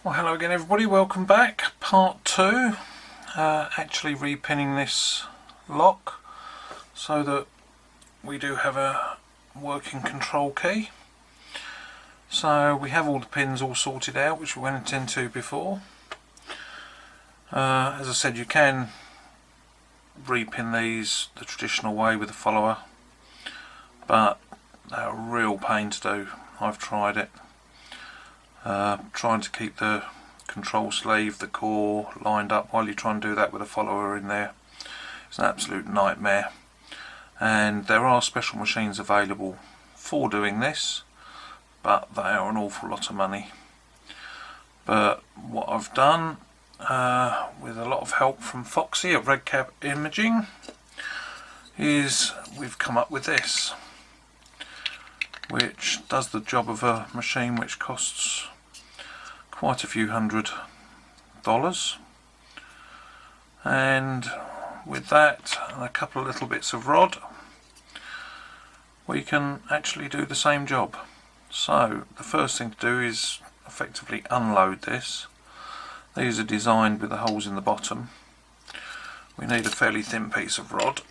Well, hello again everybody, welcome back. Part 2, actually repinning this lock so that we do have a working control key. So we have all the pins all sorted out, which we went into before. As I said, you can repin these the traditional way with a follower, but they're a real pain to do. I've tried it. Trying to keep the control sleeve, the core lined up while you try and do that with a follower in there. It's an absolute nightmare, and there are special machines available for doing this, but they are an awful lot of money. But what I've done, with a lot of help from Foxy at Red Cap Imaging, is we've come up with this, which does the job of a machine which costs quite a few $100s, and with that and a couple of little bits of rod we can actually do the same job. So the first thing to do is effectively unload this. These are designed with the holes in the bottom. We need a fairly thin piece of rod,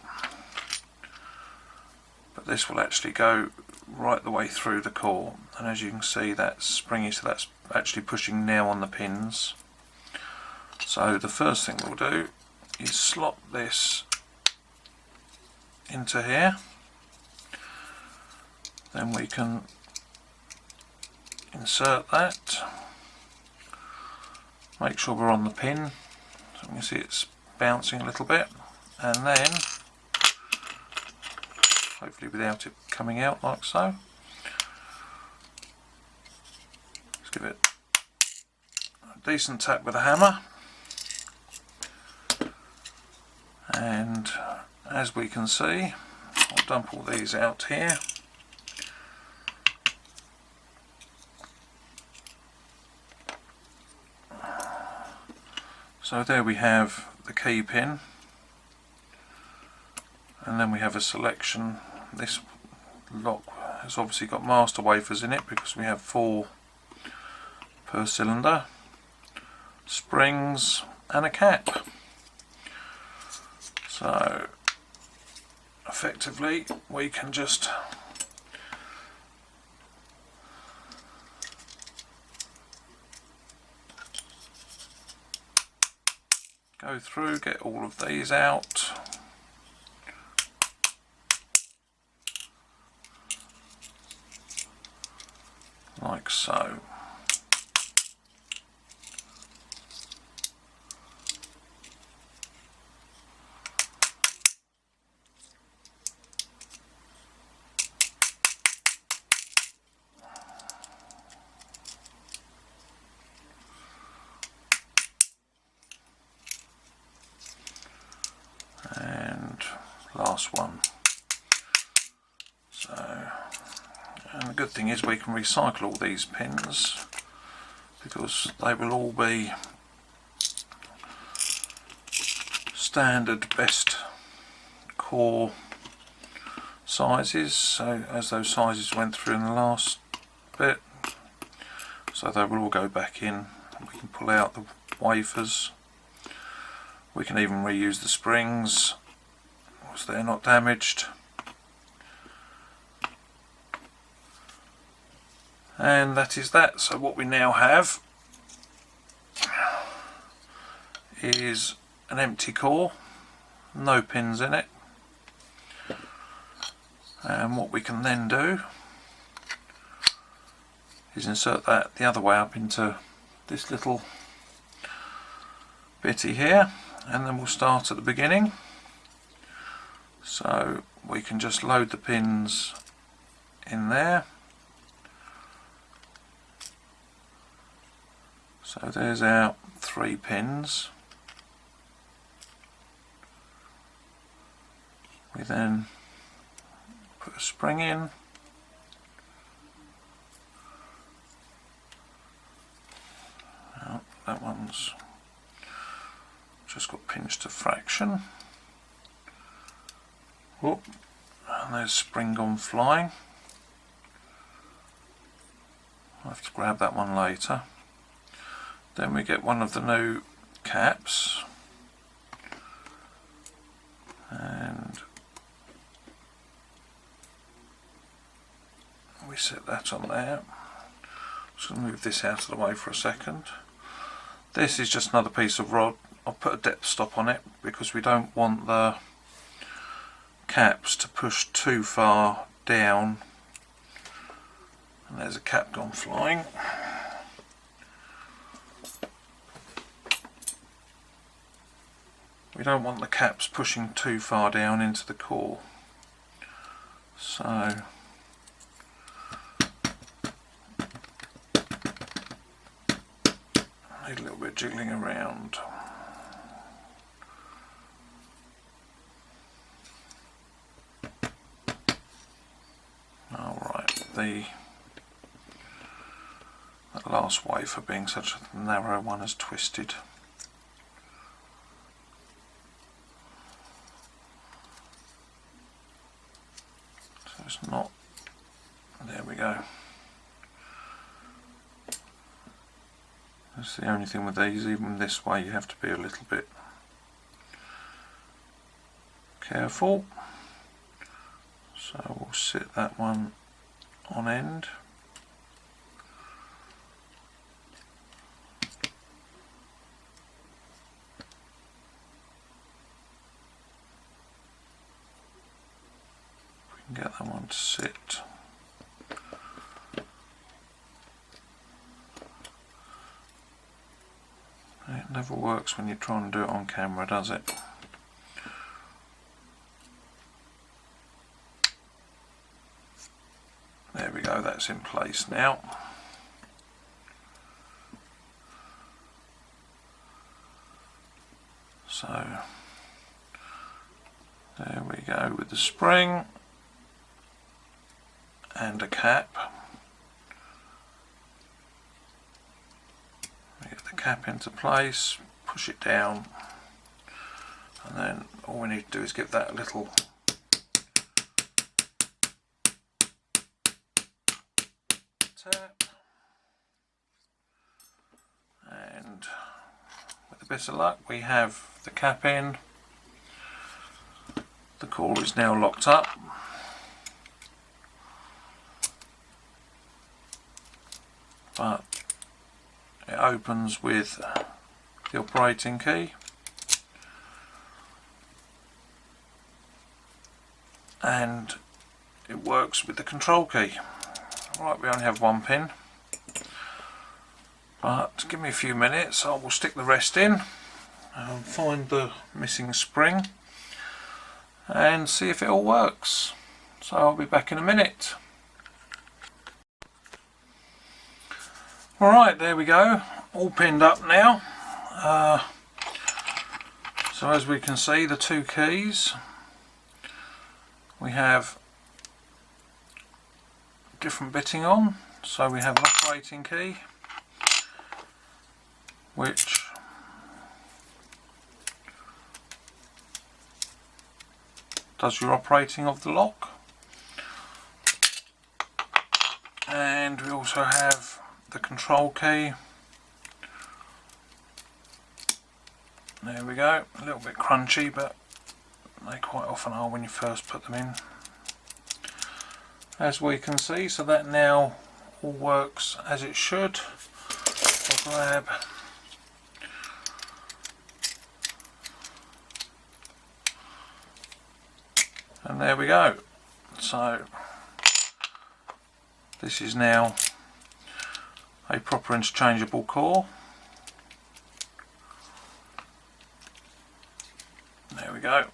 but this will actually go right the way through the core, and as you can see that's springy, so that's actually pushing now on the pins. So the first thing we'll do is slot this into here, then we can insert that, make sure we're on the pin, so you can see it's bouncing a little bit, and then hopefully without it coming out like so. Let's give it a decent tap with a hammer, and as we can see, I'll dump all these out here. So there we have the key pin, and then we have a selection. This lock has obviously got master wafers in it because we have 4 per cylinder, springs and a cap. So effectively we can just go through, get all of these out. Like so. And last one. And the good thing is we can recycle all these pins because they will all be standard best core sizes, so as those sizes went through in the last bit, so they will all go back in, and we can pull out the wafers. We can even reuse the springs because they're not damaged. And that is that. So what we now have is an empty core, no pins in it, and what we can then do is insert that the other way up into this little bitty here, and then we'll start at the beginning. So we can just load the pins in there. So there's our 3 pins. We then put a spring in. Oh, that one's just got pinched to fraction. Whoop. And there's spring gone flying. I'll have to grab that one later. Then we get one of the new caps, and we set that on there. Just going to move this out of the way for a second. This is just another piece of rod. I'll put a depth stop on it because we don't want the caps to push too far down. And there's a cap gone flying. We don't want the caps pushing too far down into the core. So need a little bit of jiggling around. Alright, that last wafer being such a narrow one has twisted. So it's not, there we go. That's the only thing with these, even this way you have to be a little bit careful. So we'll sit that one on end. We can get that one to sit. It never works when you're trying to do it on camera, does it? There we go, that's in place now. So there we go with the spring and a cap. We get the cap into place, push it down, and then all we need to do is give that a little tap, and with a bit of luck we have the cap in. The core is now locked up, but it opens with the operating key, and it works with the control key. Right, we only have one pin, but give me a few minutes, I will stick the rest in and find the missing spring and see if it all works. So I'll be back in a minute. Alright, there we go, all pinned up now. So as we can see, the two keys, we have different bitting on. So we have an operating key which does your operating of the lock, and we also have the control key. There we go, a little bit crunchy, but they quite often are when you first put them in, as we can see. So that now all works as it should. I'll grab and there we go. So this is now a proper interchangeable core. There we go.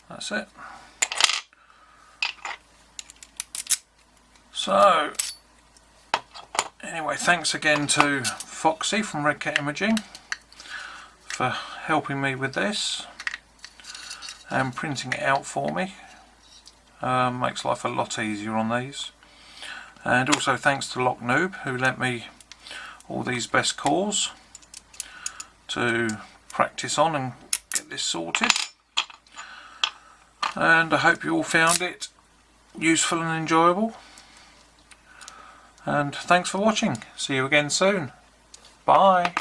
That's it. So anyway, thanks again to Foxy from Red Cat Imaging for helping me with this and printing it out for me. Makes life a lot easier on these. And also thanks to Lock Noob, who lent me all these best cores to practice on and get this sorted. And I hope you all found it useful and enjoyable. And thanks for watching. See you again soon. Bye.